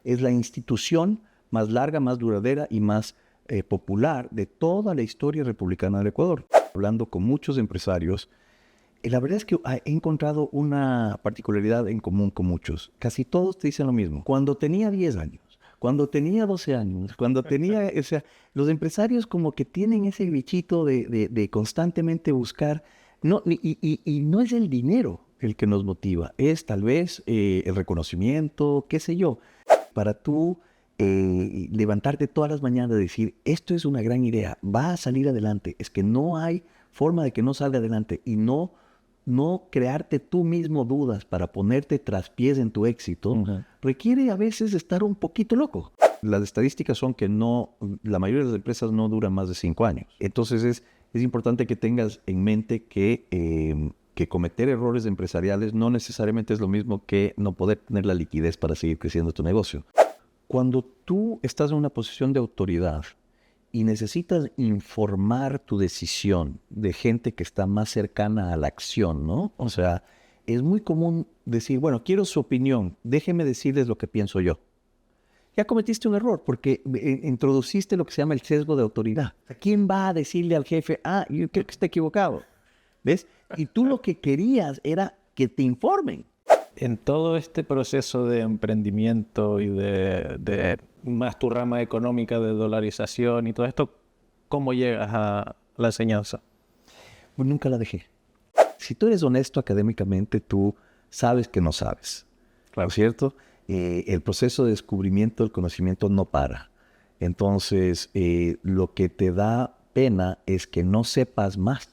Es la institución más larga, más duradera y más popular de toda la historia republicana del Ecuador. Hablando con muchos empresarios, la verdad es que he encontrado una particularidad en común con muchos. Casi todos te dicen lo mismo. Cuando tenía 10 años, cuando tenía 12 años, cuando tenía... O sea, los empresarios como que tienen ese bichito de constantemente buscar... No, y no es el dinero el que nos motiva, es tal vez el reconocimiento, qué sé yo. Para tú levantarte todas las mañanas y decir, esto es una gran idea, va a salir adelante. Es que no hay forma de que no salga adelante y no crearte tú mismo dudas para ponerte traspiés en tu éxito, requiere a veces estar un poquito loco. Las estadísticas son que la mayoría de las empresas no duran más de 5 años. Entonces es importante que tengas en mente que cometer errores empresariales no necesariamente es lo mismo que no poder tener la liquidez para seguir creciendo tu negocio. Cuando tú estás en una posición de autoridad y necesitas informar tu decisión de gente que está más cercana a la acción, ¿no? O sea, es muy común decir, bueno, quiero su opinión, déjeme decirles lo que pienso yo. Ya cometiste un error porque introduciste lo que se llama el sesgo de autoridad. ¿Quién va a decirle al jefe, yo creo que está equivocado? ¿Ves? Y tú lo que querías era que te informen. En todo este proceso de emprendimiento y de más tu rama económica de dolarización y todo esto, ¿cómo llegas a la enseñanza? Pues nunca la dejé. Si tú eres honesto académicamente, tú sabes que no sabes. Claro, ¿cierto? El proceso de descubrimiento del conocimiento no para. Entonces, lo que te da pena es que no sepas más.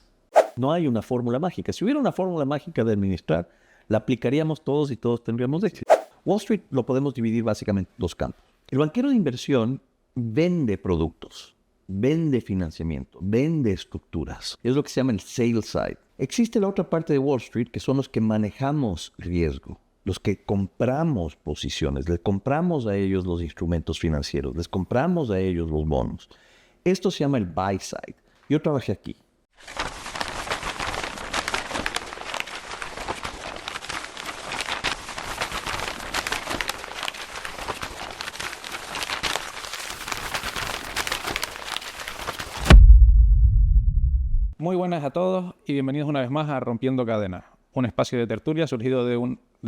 No hay una fórmula mágica. Si hubiera una fórmula mágica de administrar, la aplicaríamos todos y todos tendríamos éxito. Wall Street lo podemos dividir básicamente en 2 campos. El banquero de inversión vende productos, vende financiamiento, vende estructuras. Es lo que se llama el sales side. Existe la otra parte de Wall Street, que son los que manejamos riesgo, los que compramos posiciones, les compramos a ellos los instrumentos financieros, les compramos a ellos los bonos. Esto se llama el buy side. Yo trabajé aquí. Muy buenas a todos y bienvenidos una vez más a Rompiendo Cadenas, un espacio de tertulia surgido de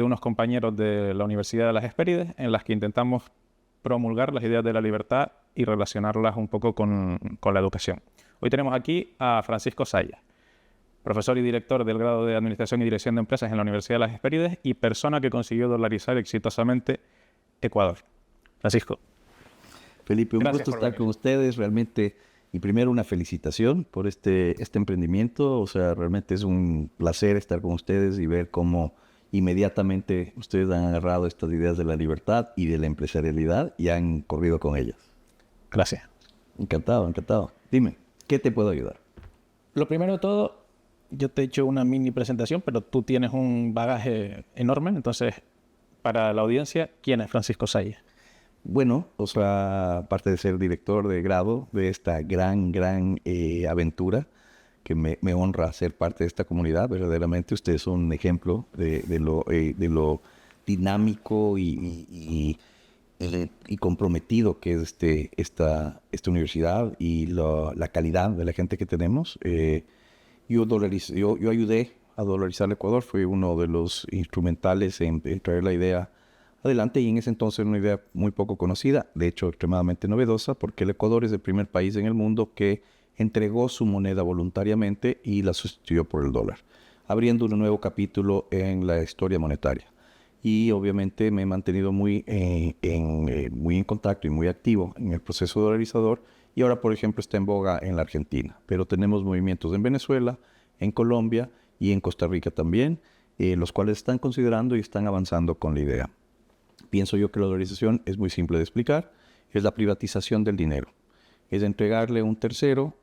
unos compañeros de la Universidad de las Hespérides en las que intentamos promulgar las ideas de la libertad y relacionarlas un poco con la educación. Hoy tenemos aquí a Francisco Zayas, profesor y director del grado de Administración y Dirección de Empresas en la Universidad de las Hespérides y persona que consiguió dolarizar exitosamente Ecuador. Francisco. Felipe, un gusto estar con ustedes, realmente. Y primero una felicitación por este emprendimiento. O sea, realmente es un placer estar con ustedes y ver cómo inmediatamente ustedes han agarrado estas ideas de la libertad y de la empresarialidad y han corrido con ellas. Gracias. Encantado, encantado. Dime, ¿qué te puedo ayudar? Lo primero de todo, yo te he hecho una mini presentación, pero tú tienes un bagaje enorme. Entonces, para la audiencia, ¿quién es Francisco Zayas? Bueno, o sea, aparte de ser director de grado de esta gran aventura, que me honra ser parte de esta comunidad, verdaderamente ustedes son un ejemplo de lo dinámico y comprometido que es esta universidad y la calidad de la gente que tenemos. Yo ayudé a dolarizar el Ecuador, fui uno de los instrumentales en traer la idea adelante, y en ese entonces una idea muy poco conocida, de hecho extremadamente novedosa, porque el Ecuador es el primer país en el mundo que entregó su moneda voluntariamente y la sustituyó por el dólar, abriendo un nuevo capítulo en la historia monetaria. Y obviamente me he mantenido muy en contacto y muy activo en el proceso dolarizador, y ahora, por ejemplo, está en boga en la Argentina, pero tenemos movimientos en Venezuela, en Colombia y en Costa Rica también, los cuales están considerando y están avanzando con la idea. Pienso yo que la dolarización es muy simple de explicar. Es la privatización del dinero. Es entregarle a un tercero,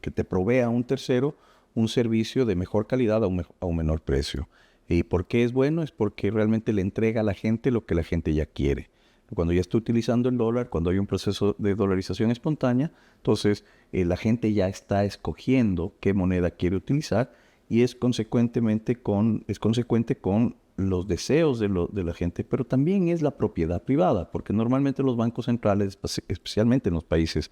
que te provea a un tercero un servicio de mejor calidad a un menor precio. ¿Y por qué es bueno? Es porque realmente le entrega a la gente lo que la gente ya quiere. Cuando ya está utilizando el dólar, cuando hay un proceso de dolarización espontánea, entonces la gente ya está escogiendo qué moneda quiere utilizar y es consecuente con los deseos de la gente, pero también es la propiedad privada, porque normalmente los bancos centrales, especialmente en los países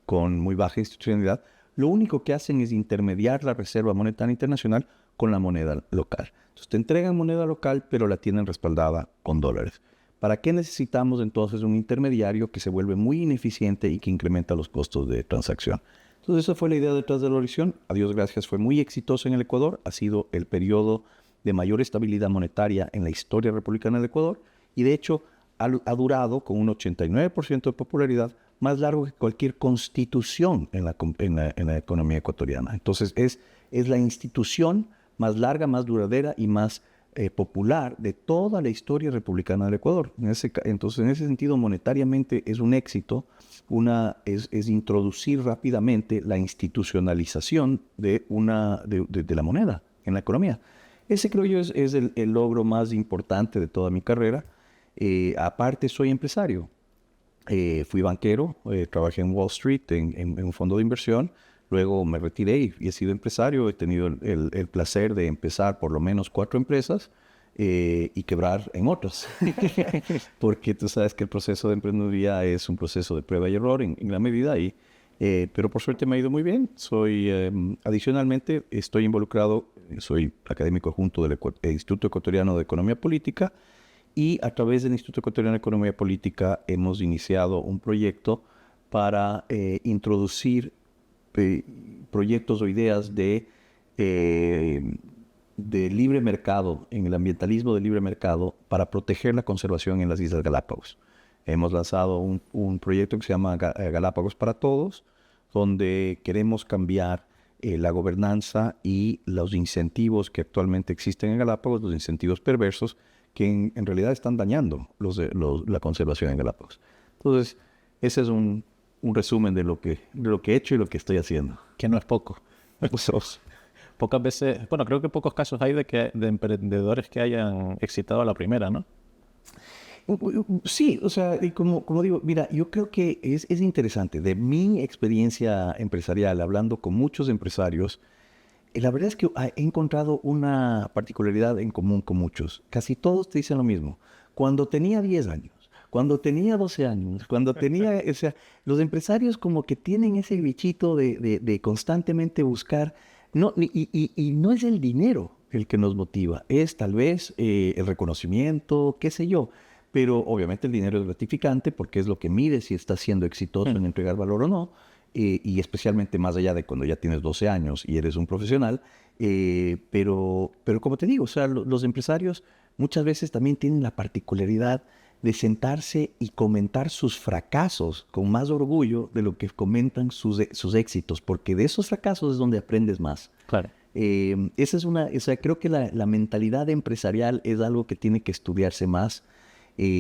con muy baja institucionalidad, lo único que hacen es intermediar la Reserva Monetaria Internacional con la moneda local. Entonces te entregan moneda local, pero la tienen respaldada con dólares. ¿Para qué necesitamos entonces un intermediario que se vuelve muy ineficiente y que incrementa los costos de transacción? Entonces esa fue la idea detrás de la Horizon. A Dios gracias, fue muy exitoso en el Ecuador. Ha sido el periodo de mayor estabilidad monetaria en la historia republicana del Ecuador y de hecho ha durado con un 89% de popularidad, más largo que cualquier constitución en la economía ecuatoriana. Entonces es la institución más larga, más duradera y más popular de toda la historia republicana del Ecuador. Entonces, en ese sentido, monetariamente es un éxito, es introducir rápidamente la institucionalización de la moneda en la economía. Ese creo yo es el logro más importante de toda mi carrera. Aparte, soy empresario. Fui banquero, trabajé en Wall Street en un fondo de inversión. Luego me retiré y he sido empresario. He tenido el placer de empezar por lo menos 4 empresas y quebrar en otras. Porque tú sabes que el proceso de emprendeduría es un proceso de prueba y error en gran medida. Pero por suerte me ha ido muy bien. Adicionalmente, estoy involucrado, soy académico adjunto del Instituto Ecuatoriano de Economía Política y a través del Instituto Ecuatoriano de Economía Política hemos iniciado un proyecto para introducir proyectos o ideas de libre mercado, en el ambientalismo de libre mercado, para proteger la conservación en las Islas Galápagos. Hemos lanzado un proyecto que se llama Galápagos para Todos, donde queremos cambiar la gobernanza y los incentivos que actualmente existen en Galápagos, los incentivos perversos, que en realidad están dañando la conservación en Galápagos. Entonces, ese es un resumen de lo que he hecho y lo que estoy haciendo. Que no es poco. Pocas veces, bueno, creo que pocos casos hay de emprendedores que hayan exitado a la primera, ¿no? Sí, o sea, y como digo, mira, yo creo que es interesante. De mi experiencia empresarial, hablando con muchos empresarios, la verdad es que he encontrado una particularidad en común con muchos. Casi todos te dicen lo mismo. Cuando tenía 10 años, cuando tenía 12 años, cuando tenía... O sea, los empresarios como que tienen ese bichito de constantemente buscar... No, y no es el dinero el que nos motiva, es tal vez el reconocimiento, qué sé yo. Pero obviamente el dinero es gratificante porque es lo que mide si estás siendo exitoso en entregar valor o no. Y especialmente más allá de cuando ya tienes 12 años y eres un profesional. Pero como te digo, o sea, los empresarios muchas veces también tienen la particularidad de sentarse y comentar sus fracasos con más orgullo de lo que comentan sus éxitos, porque de esos fracasos es donde aprendes más. Claro. Esa es o sea, creo que la mentalidad empresarial es algo que tiene que estudiarse más.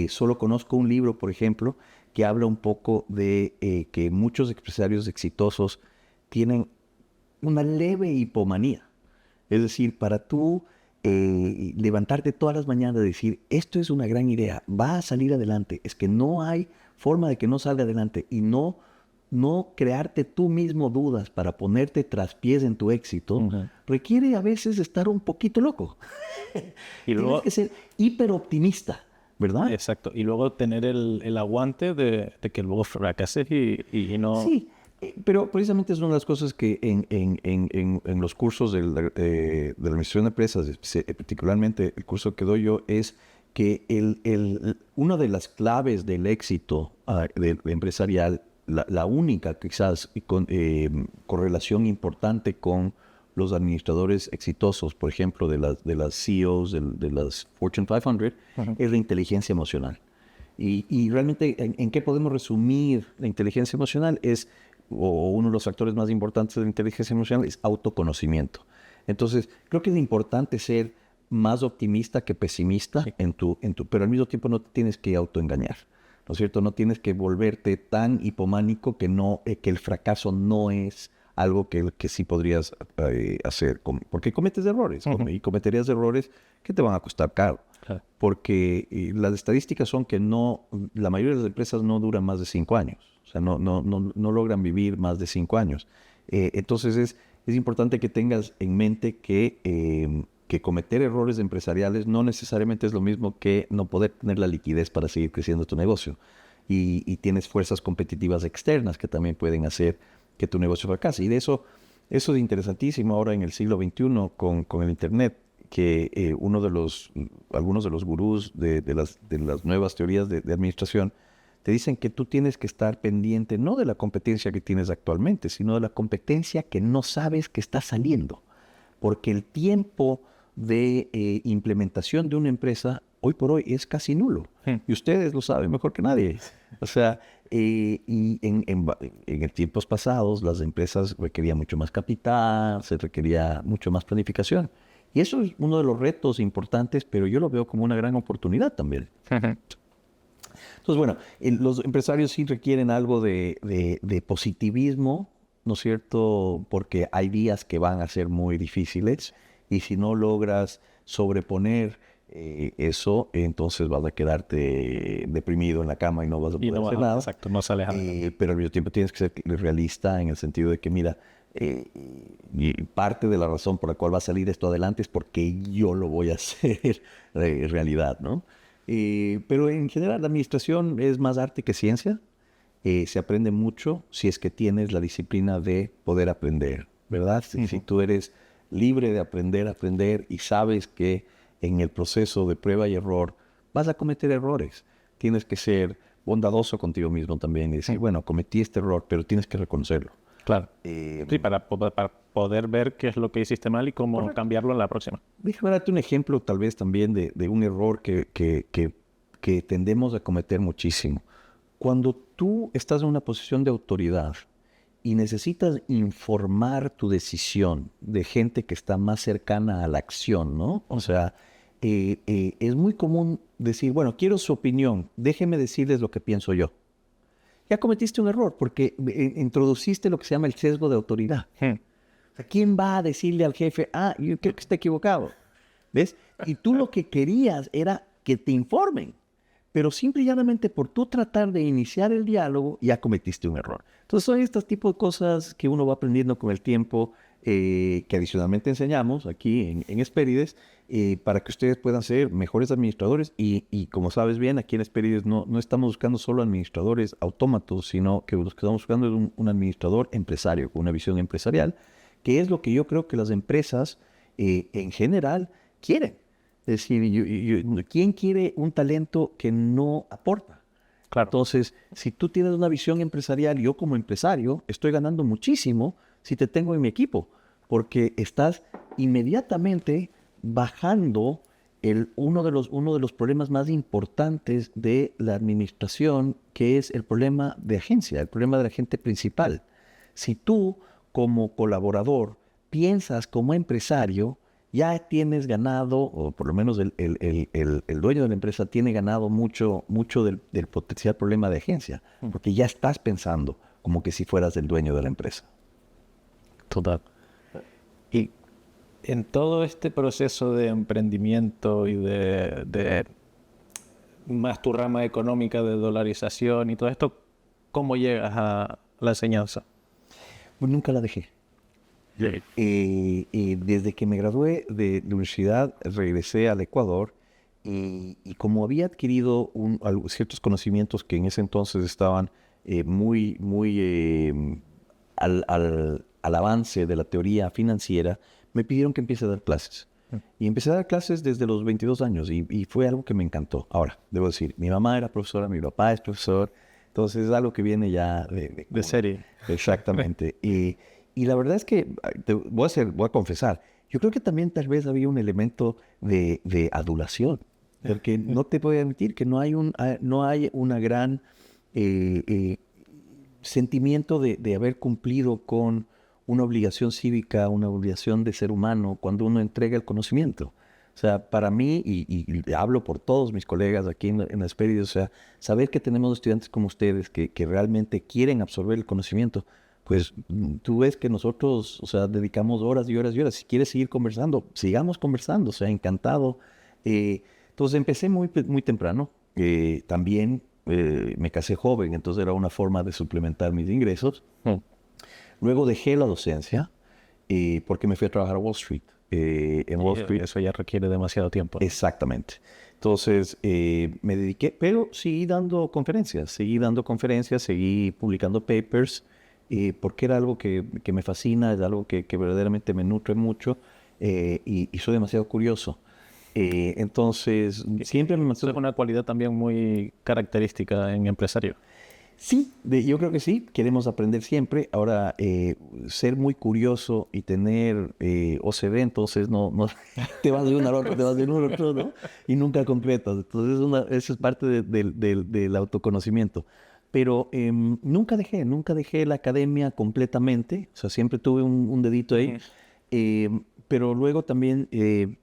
Solo conozco un libro, por ejemplo, que habla un poco de que muchos empresarios exitosos tienen una leve hipomanía. Es decir, para tú levantarte todas las mañanas y decir, esto es una gran idea, va a salir adelante, es que no hay forma de que no salga adelante y no crearte tú mismo dudas para ponerte traspiés en tu éxito, requiere a veces estar un poquito loco. Y luego, tienes que ser hiperoptimista, ¿verdad? exacto. Y luego tener el aguante de que luego fracases y no... Sí, pero precisamente es una de las cosas que en los cursos de la administración de empresas, particularmente el curso que doy yo, es que una de las claves del éxito empresarial, la única quizás con correlación importante con los administradores exitosos, por ejemplo, de las CEOs, de las Fortune 500, es la inteligencia emocional. Y realmente, ¿en qué podemos resumir la inteligencia emocional? O uno de los factores más importantes de la inteligencia emocional es autoconocimiento. Entonces, creo que es importante ser más optimista que pesimista, sí, pero al mismo tiempo no te tienes que autoengañar, ¿no es cierto? No tienes que volverte tan hipománico que el fracaso no es algo que sí podrías hacer, porque cometes errores, y cometerías errores que te van a costar caro. Claro. Porque las estadísticas son que la mayoría de las empresas no duran más de 5 años. O sea, no logran vivir más de 5 años. Entonces es importante que tengas en mente que que cometer errores empresariales no necesariamente es lo mismo que no poder tener la liquidez para seguir creciendo tu negocio. Y tienes fuerzas competitivas externas que también pueden hacer que tu negocio fracase. Y de eso es interesantísimo ahora en el siglo XXI con el Internet, que algunos de los gurús de las nuevas teorías de administración te dicen que tú tienes que estar pendiente no de la competencia que tienes actualmente, sino de la competencia que no sabes que está saliendo. Porque el tiempo de implementación de una empresa hoy por hoy es casi nulo. Y ustedes lo saben mejor que nadie. O sea, y en tiempos pasados las empresas requerían mucho más capital, se requería mucho más planificación. Y eso es uno de los retos importantes, pero yo lo veo como una gran oportunidad también. Entonces, bueno, los empresarios sí requieren algo de positivismo, ¿no es cierto? Porque hay días que van a ser muy difíciles y si no logras sobreponer eso, entonces vas a quedarte deprimido en la cama y no vas a poder hacer nada. Exacto, no sales a Pero al mismo tiempo tienes que ser realista en el sentido de que, mira, y parte de la razón por la cual va a salir esto adelante es porque yo lo voy a hacer realidad, ¿no? Pero en general la administración es más arte que ciencia. Se aprende mucho si es que tienes la disciplina de poder aprender, ¿verdad? Si tú eres libre de aprender y sabes que en el proceso de prueba y error vas a cometer errores. Tienes que ser bondadoso contigo mismo también y decir, bueno, cometí este error, pero tienes que reconocerlo. Claro. Sí, para poder ver qué es lo que hiciste mal y cómo cambiarlo en la próxima. Déjame darte un ejemplo tal vez también de un error que tendemos a cometer muchísimo. Cuando tú estás en una posición de autoridad y necesitas informar tu decisión de gente que está más cercana a la acción, ¿no? O sea, es muy común decir, bueno, quiero su opinión, déjeme decirles lo que pienso yo. Ya cometiste un error porque introduciste lo que se llama el sesgo de autoridad. O sea, ¿quién va a decirle al jefe, yo creo que está equivocado? ¿Ves? Y tú lo que querías era que te informen. Pero simple y llanamente por tú tratar de iniciar el diálogo, ya cometiste un error. Entonces son estos tipos de cosas que uno va aprendiendo con el tiempo, que adicionalmente enseñamos aquí en Hesperides, para que ustedes puedan ser mejores administradores. Y como sabes bien, aquí en Hesperides no estamos buscando solo administradores autómatos, sino que lo que estamos buscando es un administrador empresario, con una visión empresarial, que es lo que yo creo que las empresas en general quieren. Es decir, ¿quién quiere un talento que no aporta? Claro. Entonces, si tú tienes una visión empresarial, yo como empresario estoy ganando muchísimo si te tengo en mi equipo, porque estás inmediatamente bajando uno de los problemas más importantes de la administración, que es el problema de agencia, el problema del agente principal. Si tú, como colaborador, piensas como empresario, ya tienes ganado, o por lo menos el dueño de la empresa tiene ganado mucho del potencial problema de agencia, porque ya estás pensando como que si fueras el dueño de la empresa. Total. Y en todo este proceso de emprendimiento y de más tu rama económica de dolarización y todo esto, ¿cómo llegas a la enseñanza? Pues nunca la dejé. Desde que me gradué de la universidad, regresé al Ecuador y como había adquirido ciertos conocimientos que en ese entonces estaban muy al avance de la teoría financiera, me pidieron que empiece a dar clases. Y empecé a dar clases desde los 22 años y fue algo que me encantó. Ahora, debo decir, mi mamá era profesora, mi papá es profesor, entonces es algo que viene ya de serie. Exactamente. Y la verdad es que, voy a confesar, yo creo que también tal vez había un elemento de adulación, porque no te voy a admitir que no hay una gran sentimiento de haber cumplido con una obligación cívica, una obligación de ser humano cuando uno entrega el conocimiento. O sea, para mí, y hablo por todos mis colegas aquí en Hesperides, o sea, saber que tenemos estudiantes como ustedes que realmente quieren absorber el conocimiento, pues tú ves que nosotros, o sea, dedicamos horas y horas y horas. Si quieres seguir conversando, sigamos conversando, o sea, encantado. Entonces empecé muy temprano. También me casé joven, entonces era una forma de suplementar mis ingresos. Luego dejé la docencia porque me fui a trabajar a Wall Street. en Wall Street. Eso ya requiere demasiado tiempo. Exactamente. Entonces, me dediqué, pero seguí dando conferencias, seguí publicando papers, porque era algo que me fascina, es algo que verdaderamente me nutre mucho, y soy demasiado curioso. Entonces, siempre me Eso es una cualidad también muy característica en empresario. Sí, yo creo que sí, queremos aprender siempre. Ahora, ser muy curioso y tener OCD, entonces no te vas de uno al otro, te vas de uno al otro, ¿no? Y nunca concretas. Entonces, eso es parte del autoconocimiento. Pero nunca dejé la academia completamente. O sea, siempre tuve un dedito ahí. Pero luego también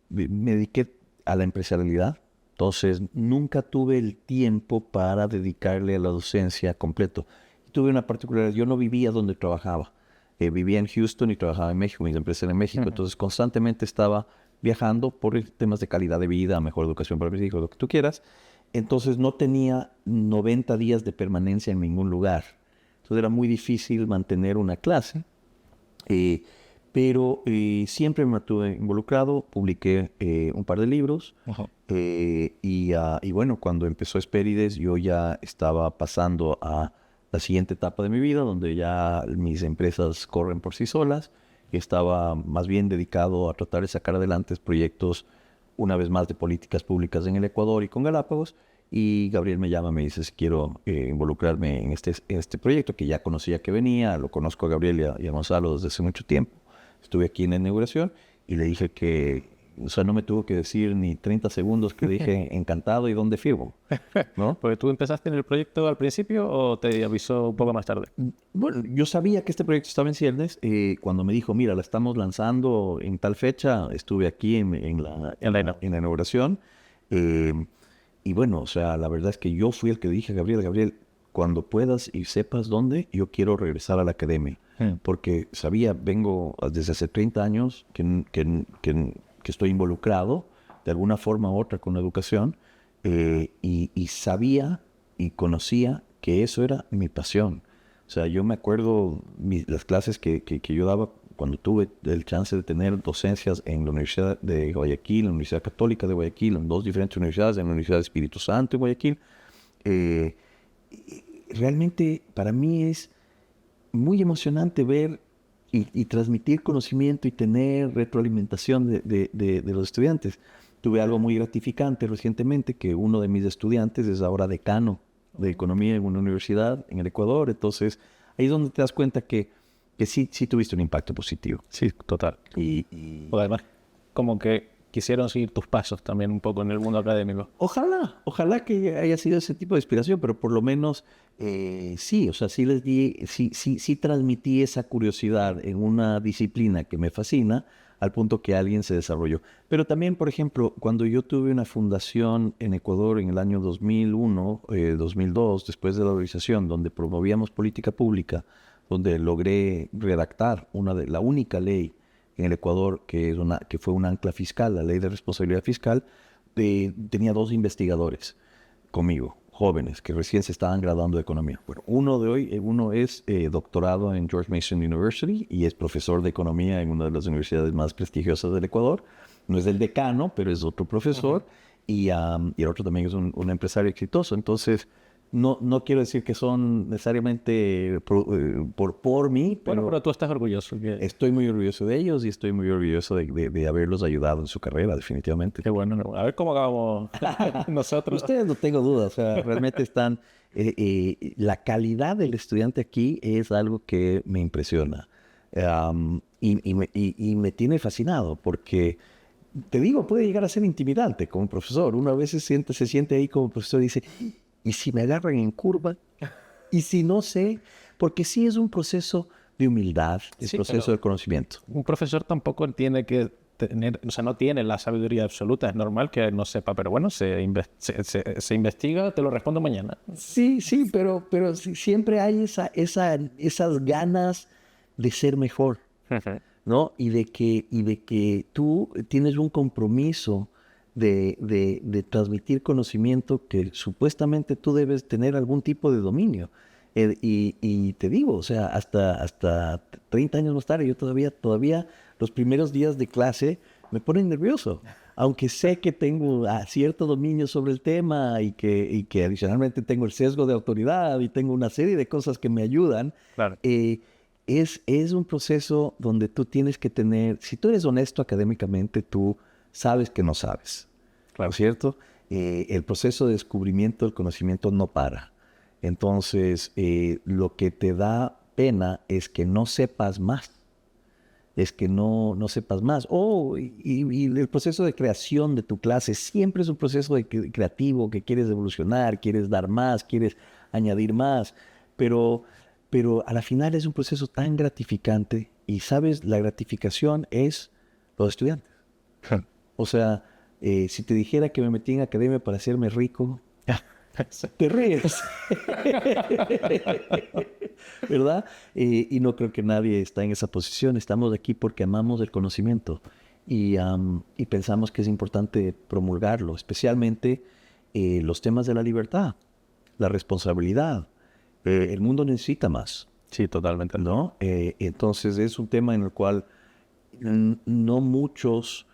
me dediqué a la empresarialidad. Entonces, nunca tuve el tiempo para dedicarle a la docencia completo. Tuve una particularidad, yo no vivía donde trabajaba. Vivía en Houston y trabajaba en México, mis empresas eran en México. Entonces, constantemente estaba viajando por temas de calidad de vida, mejor educación para mis hijos, lo que tú quieras. Entonces, no tenía 90 días de permanencia en ningún lugar. Entonces, era muy difícil mantener una clase. Pero siempre me mantuve involucrado, publiqué un par de libros. Y bueno, cuando empezó Hespérides, yo ya estaba pasando a la siguiente etapa de mi vida, donde ya mis empresas corren por sí solas, y estaba más bien dedicado a tratar de sacar adelante proyectos, una vez más, de políticas públicas en el Ecuador y con Galápagos. Y Gabriel me llama, me dice si quiero involucrarme en este proyecto, que ya conocía que venía, lo conozco a Gabriel y a Gonzalo desde hace mucho tiempo. Estuve aquí en la inauguración y le dije que, o sea, no me tuvo que decir ni 30 segundos que le dije encantado y dónde firmo, ¿no? ¿Porque tú empezaste en el proyecto al principio o te avisó un poco más tarde? Bueno, yo sabía que este proyecto estaba en ciernes. Cuando me dijo, mira, la estamos lanzando en tal fecha, estuve aquí en la inauguración. Y bueno, o sea, la verdad es que yo fui el que dije a Gabriel, cuando puedas y sepas dónde, yo quiero regresar a la academia. Porque sabía, vengo desde hace 30 años que estoy involucrado de alguna forma u otra con la educación, y sabía y conocía que eso era mi pasión. O sea, yo me acuerdo las clases que yo daba cuando tuve el chance de tener docencias en la Universidad de Guayaquil, en la Universidad Católica de Guayaquil, en dos diferentes universidades, en la Universidad de Espíritu Santo de Guayaquil. Realmente para mí es muy emocionante ver y transmitir conocimiento y tener retroalimentación de los estudiantes. Tuve algo muy gratificante recientemente, que uno de mis estudiantes es ahora decano de economía en una universidad en el Ecuador. Entonces, ahí es donde te das cuenta que sí tuviste un impacto positivo. Sí, total. O además, como que quisieron seguir tus pasos también un poco en el mundo académico. Ojalá que haya sido ese tipo de inspiración, pero por lo menos sí, o sea, sí transmití esa curiosidad en una disciplina que me fascina, al punto que alguien se desarrolló. Pero también, por ejemplo, cuando yo tuve una fundación en Ecuador en el año 2001, 2002, después de la organización, donde promovíamos política pública, donde logré redactar la única ley en el Ecuador que fue un ancla fiscal, la ley de responsabilidad fiscal, tenía 2 investigadores conmigo, jóvenes, que recién se estaban graduando de economía. Bueno, uno es doctorado en George Mason University y es profesor de economía en una de las universidades más prestigiosas del Ecuador. No es el decano, pero es otro profesor. Y el otro también es un empresario exitoso. Entonces, no quiero decir que son necesariamente por mí, Pero tú estás orgulloso. Estoy muy orgulloso de ellos y estoy muy orgulloso de haberlos ayudado en su carrera, definitivamente. Qué bueno. A ver cómo acabamos nosotros. Ustedes, no tengo dudas, o sea, realmente están... la calidad del estudiante aquí es algo que me impresiona. Y me tiene fascinado porque, te digo, puede llegar a ser intimidante como profesor. Uno a veces se siente ahí como profesor y dice... ¿Y si me agarran en curva? ¿Y si no sé? Porque sí es un proceso de humildad, es un proceso de conocimiento. Un profesor tampoco tiene que tener, o sea, no tiene la sabiduría absoluta. Es normal que no sepa, pero bueno, se investiga, te lo respondo mañana. Sí, pero siempre hay esas ganas de ser mejor, ¿no? Y de que tú tienes un compromiso de transmitir conocimiento que supuestamente tú debes tener algún tipo de dominio. Y te digo, o sea, hasta 30 años más tarde, yo todavía los primeros días de clase me ponen nervioso. Aunque sé que tengo cierto dominio sobre el tema y que adicionalmente tengo el sesgo de autoridad y tengo una serie de cosas que me ayudan, Claro. es un proceso donde tú tienes que tener, si tú eres honesto académicamente, tú sabes que no sabes, ¿no Claro. es cierto? El proceso de descubrimiento del conocimiento no para. Entonces, lo que te da pena es que no sepas más, es que no sepas más. Y el proceso de creación de tu clase siempre es un proceso creativo, que quieres evolucionar, quieres dar más, quieres añadir más, pero, pero a la final es un proceso tan gratificante y, ¿sabes? La gratificación es los estudiantes. O sea, si te dijera que me metí en academia para hacerme rico, te ríes. ¿Verdad? Y no creo que nadie está en esa posición. Estamos aquí porque amamos el conocimiento y pensamos que es importante promulgarlo, especialmente los temas de la libertad, la responsabilidad. El mundo necesita más, Sí, totalmente. ¿no? Entonces es un tema en el cual no muchos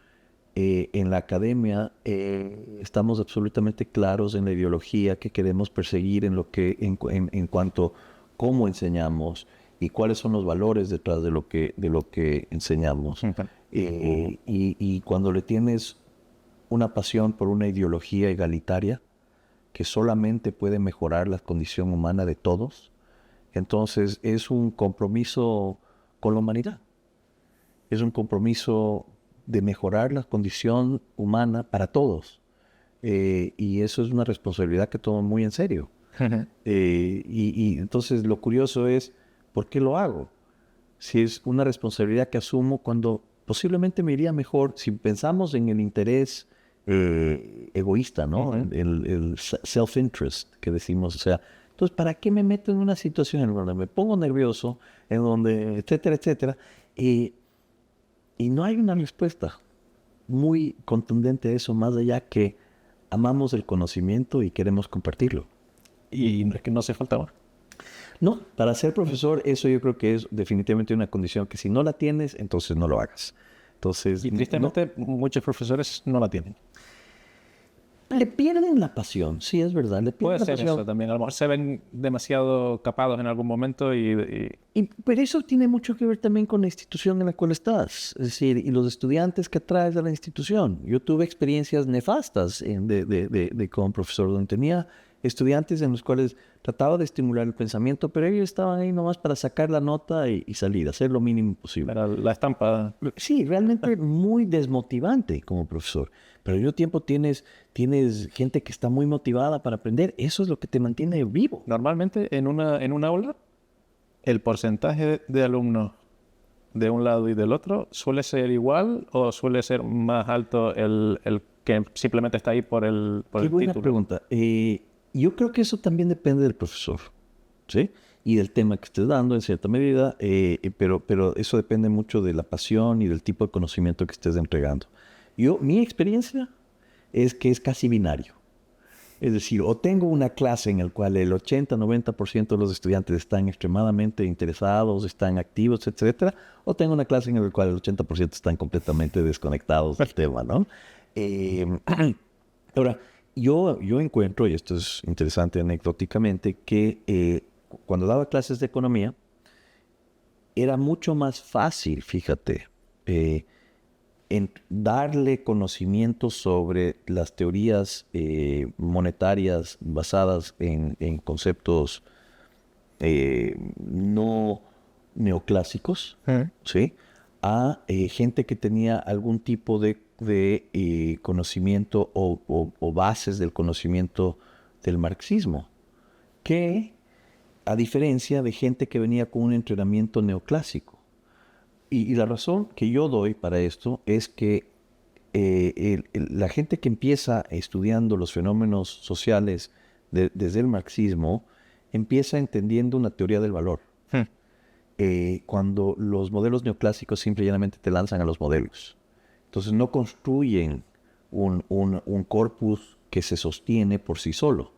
en la academia estamos absolutamente claros en la ideología que queremos perseguir en cuanto a cómo enseñamos y cuáles son los valores detrás de lo que enseñamos. Ujú. Y cuando le tienes una pasión por una ideología egalitaria que solamente puede mejorar la condición humana de todos, entonces es un compromiso con la humanidad. Es un compromiso de mejorar la condición humana para todos. Y eso es una responsabilidad que tomo muy en serio. Y entonces lo curioso es, ¿por qué lo hago? Si es una responsabilidad que asumo cuando posiblemente me iría mejor, si pensamos en el interés egoísta, ¿no? Ujú. El self-interest que decimos, o sea, entonces, ¿para qué me meto en una situación en donde me pongo nervioso, en donde, etcétera, etcétera? Y no hay una respuesta muy contundente a eso, más allá que amamos el conocimiento y queremos compartirlo. Y no es que no hace falta más. No, para ser profesor, eso yo creo que es definitivamente una condición que si no la tienes, entonces no lo hagas. Entonces, Y no, tristemente muchos profesores no la tienen. le pierden la pasión, sí, es verdad, le pierden Puede la ser pasión. eso también. A lo mejor se ven demasiado capados en algún momento Pero eso tiene mucho que ver también con la institución en la cual estás, es decir, y los estudiantes que atraes a la institución. Yo tuve experiencias nefastas como profesor, donde tenía estudiantes en los cuales trataba de estimular el pensamiento, pero ellos estaban ahí nomás para sacar la nota y salir, hacer lo mínimo posible. era la estampa. Sí, realmente muy desmotivante como profesor, pero al mismo tiempo tienes gente que está muy motivada para aprender, eso es lo que te mantiene vivo. Normalmente en un aula, el porcentaje de alumnos de un lado y del otro suele ser igual o suele ser más alto el que simplemente está ahí por Qué el buena título. pregunta. Yo creo que eso también depende del profesor, ¿sí? Y del tema que estés dando en cierta medida, pero eso depende mucho de la pasión y del tipo de conocimiento que estés entregando. Mi experiencia es que es casi binario. Es decir, o tengo una clase en la cual el 80-90% de los estudiantes están extremadamente interesados, están activos, etcétera, o tengo una clase en la cual el 80% están completamente desconectados del tema, ¿no? Eh, Ahora, yo encuentro, y esto es interesante anecdóticamente, que cuando daba clases de economía, era mucho más fácil, fíjate, eh, en darle conocimiento sobre las teorías monetarias basadas en conceptos no neoclásicos, ¿sí? A gente que tenía algún tipo de conocimiento o bases del conocimiento del marxismo, que a diferencia de gente que venía con un entrenamiento neoclásico. Y la razón que yo doy para esto es que la gente que empieza estudiando los fenómenos sociales desde el marxismo empieza entendiendo una teoría del valor. Cuando los modelos neoclásicos simple y llanamente te lanzan a los modelos. Entonces no construyen un corpus que se sostiene por sí solo.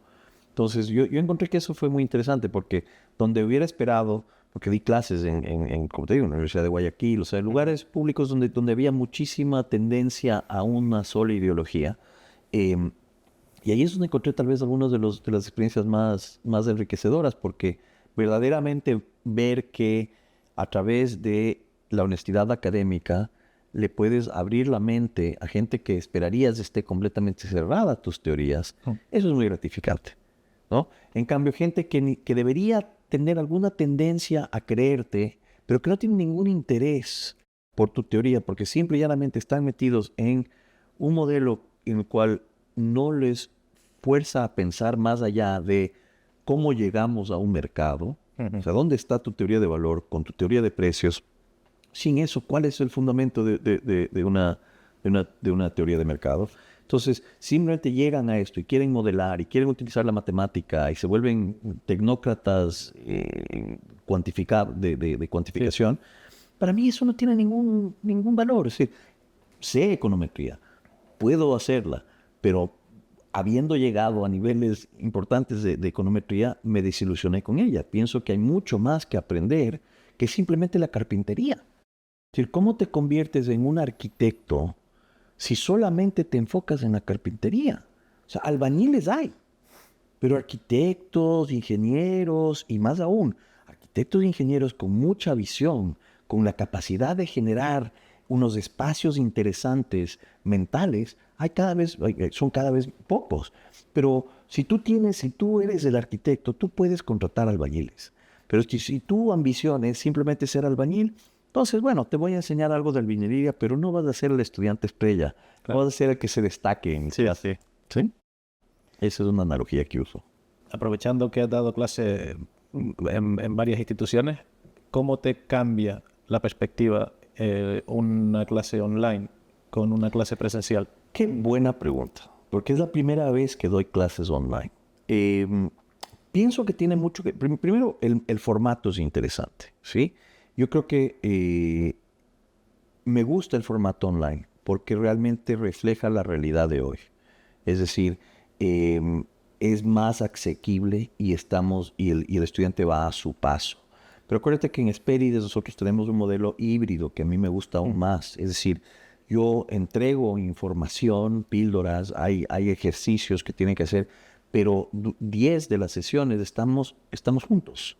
Entonces yo encontré que eso fue muy interesante porque donde hubiera esperado porque di clases como te digo, en la Universidad de Guayaquil, o sea, lugares públicos donde había muchísima tendencia a una sola ideología. Eh, y ahí es donde encontré tal vez algunas de las experiencias más enriquecedoras, porque verdaderamente ver que a través de la honestidad académica le puedes abrir la mente a gente que esperarías esté completamente cerrada a tus teorías, eso es muy gratificante, ¿no? En cambio, gente que debería tener alguna tendencia a creerte, pero que no tiene ningún interés por tu teoría, porque simple y llanamente están metidos en un modelo en el cual no les fuerza a pensar más allá de cómo llegamos a un mercado, o sea, dónde está tu teoría de valor con tu teoría de precios. Sin eso, ¿cuál es el fundamento de una teoría de mercado? Entonces, simplemente llegan a esto y quieren modelar y quieren utilizar la matemática y se vuelven tecnócratas de cuantificación. Sí. Para mí eso no tiene ningún valor. Es decir, sé econometría, puedo hacerla, pero habiendo llegado a niveles importantes de econometría, me desilusioné con ella. Pienso que hay mucho más que aprender que simplemente la carpintería. Es decir, ¿cómo te conviertes en un arquitecto si solamente te enfocas en la carpintería? O sea, albañiles hay, pero arquitectos, ingenieros y más aún, arquitectos e ingenieros con mucha visión, con la capacidad de generar unos espacios interesantes mentales, son cada vez pocos. Pero si tú eres el arquitecto, tú puedes contratar albañiles. Pero si tu ambición es simplemente ser albañil, entonces, bueno, te voy a enseñar algo de albañilería, pero no vas a ser el estudiante estrella. Claro. No vas a ser el que se destaque en clase. ¿Sí? Esa es una analogía que uso. Aprovechando que has dado clase en varias instituciones, ¿cómo te cambia la perspectiva una clase online con una clase presencial? Qué buena pregunta, porque es la primera vez que doy clases online. Pienso que tiene mucho que... Primero, el formato es interesante, ¿sí? Yo creo que me gusta el formato online porque realmente refleja la realidad de hoy. Es decir, es más asequible y el estudiante va a su paso. Pero acuérdate que en Hesperides nosotros tenemos un modelo híbrido que a mí me gusta aún más. Es decir, yo entrego información, píldoras, hay ejercicios que tienen que hacer, pero 10 de las sesiones estamos juntos.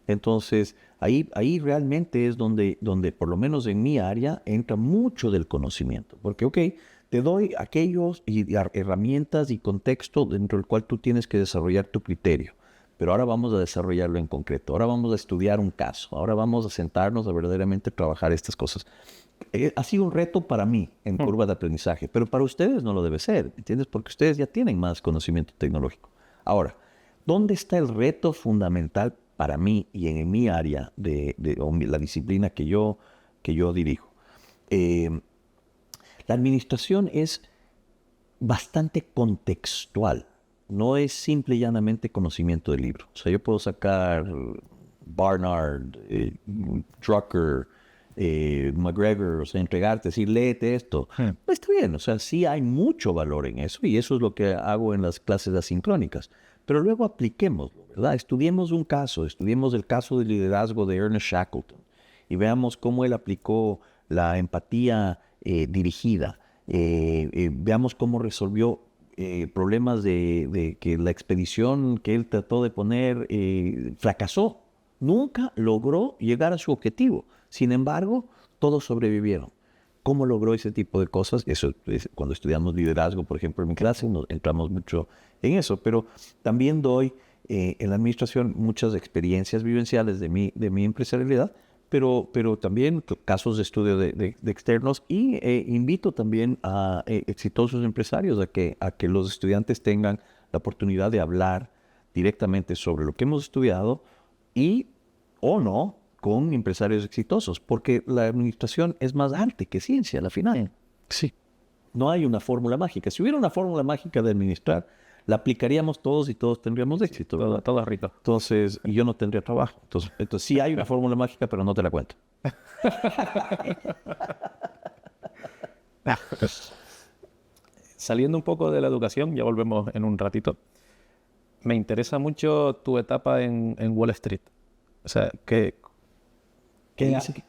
Entonces, ahí realmente es donde, por lo menos en mi área, entra mucho del conocimiento. Porque, ok, te doy aquellos herramientas y contexto dentro del cual tú tienes que desarrollar tu criterio. Pero ahora vamos a desarrollarlo en concreto. Ahora vamos a estudiar un caso. Ahora vamos a sentarnos a verdaderamente trabajar estas cosas. Ha sido un reto para mí en curva de aprendizaje, pero para ustedes no lo debe ser, ¿entiendes? Porque ustedes ya tienen más conocimiento tecnológico. Ahora, ¿dónde está el reto fundamental para mí y en mi área o la disciplina que yo dirijo? La administración es bastante contextual. No es simple y llanamente conocimiento del libro. O sea, yo puedo sacar Barnard, Drucker, McGregor, o sea, entregarte, decir, léete esto. Pues está bien, o sea, sí hay mucho valor en eso y eso es lo que hago en las clases asincrónicas. Pero luego apliquémoslo, ¿verdad? Estudiemos un caso, estudiemos el caso de liderazgo de Ernest Shackleton y veamos cómo él aplicó la empatía dirigida. Veamos cómo resolvió problemas de que la expedición que él trató de poner fracasó. Nunca logró llegar a su objetivo. Sin embargo, todos sobrevivieron. ¿Cómo logró ese tipo de cosas? Eso es, cuando estudiamos liderazgo, por ejemplo, en mi clase, nos entramos mucho en eso. Pero también doy en la administración muchas experiencias vivenciales de mi empresarialidad, pero también casos de estudio de externos y invito también a exitosos empresarios a que los estudiantes tengan la oportunidad de hablar directamente sobre lo que hemos estudiado y o no con empresarios exitosos, porque la administración es más arte que ciencia a la final. Sí. No hay una fórmula mágica. Si hubiera una fórmula mágica de administrar, la aplicaríamos todos y todos tendríamos éxito. Todo rito. Entonces, y yo no tendría trabajo. Entonces sí hay una fórmula mágica, pero no te la cuento. Saliendo un poco de la educación, ya volvemos en un ratito. Me interesa mucho tu etapa en Wall Street. O sea,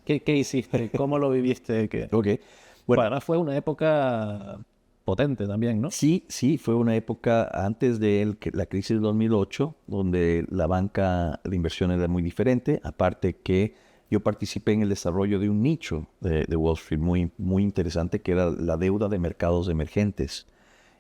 ¿Qué hiciste? ¿Cómo lo viviste? Ok. Bueno, además fue una época potente también, ¿no? Sí, sí, fue una época antes de la crisis del 2008, donde la banca de inversión era muy diferente. Aparte que yo participé en el desarrollo de un nicho de Wall Street muy interesante, que era la deuda de mercados emergentes.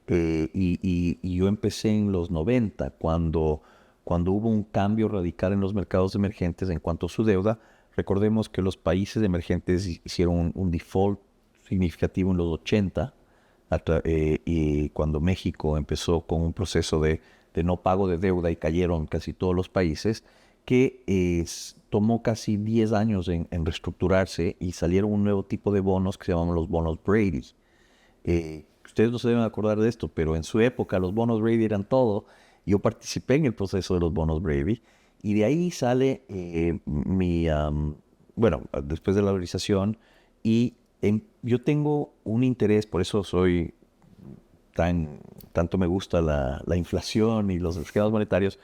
Y yo empecé en los 90, cuando hubo un cambio radical en los mercados emergentes en cuanto a su deuda. Recordemos que los países emergentes hicieron un default significativo en los 80, y cuando México empezó con un proceso de no pago de deuda y cayeron casi todos los países, que tomó casi 10 años en reestructurarse y salieron un nuevo tipo de bonos que se llaman los bonos Brady. Ustedes no se deben acordar de esto, pero en su época los bonos Brady eran todo. Yo participé en el proceso de los bonos Brady y de ahí sale bueno, después de la valorización y yo tengo un interés, por eso tanto me gusta la inflación y los mercados monetarios.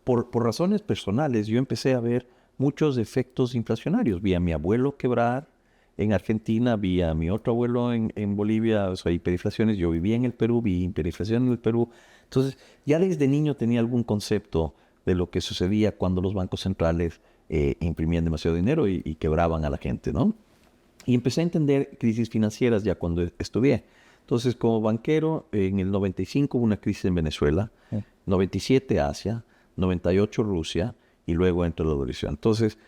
Por razones personales, yo empecé a ver muchos efectos inflacionarios. Vi a mi abuelo quebrar en Argentina, vi a mi otro abuelo en Bolivia, o sea, hiperinflaciones. Yo vivía en el Perú, vi hiperinflación en el Perú. Entonces, ya desde niño tenía algún concepto de lo que sucedía cuando los bancos centrales imprimían demasiado dinero y quebraban a la gente, ¿no? Y empecé a entender crisis financieras ya cuando estudié. Entonces, como banquero, en el 95 hubo una crisis en Venezuela, 97 Asia, 98 Rusia y luego entró la dolarización. Entonces,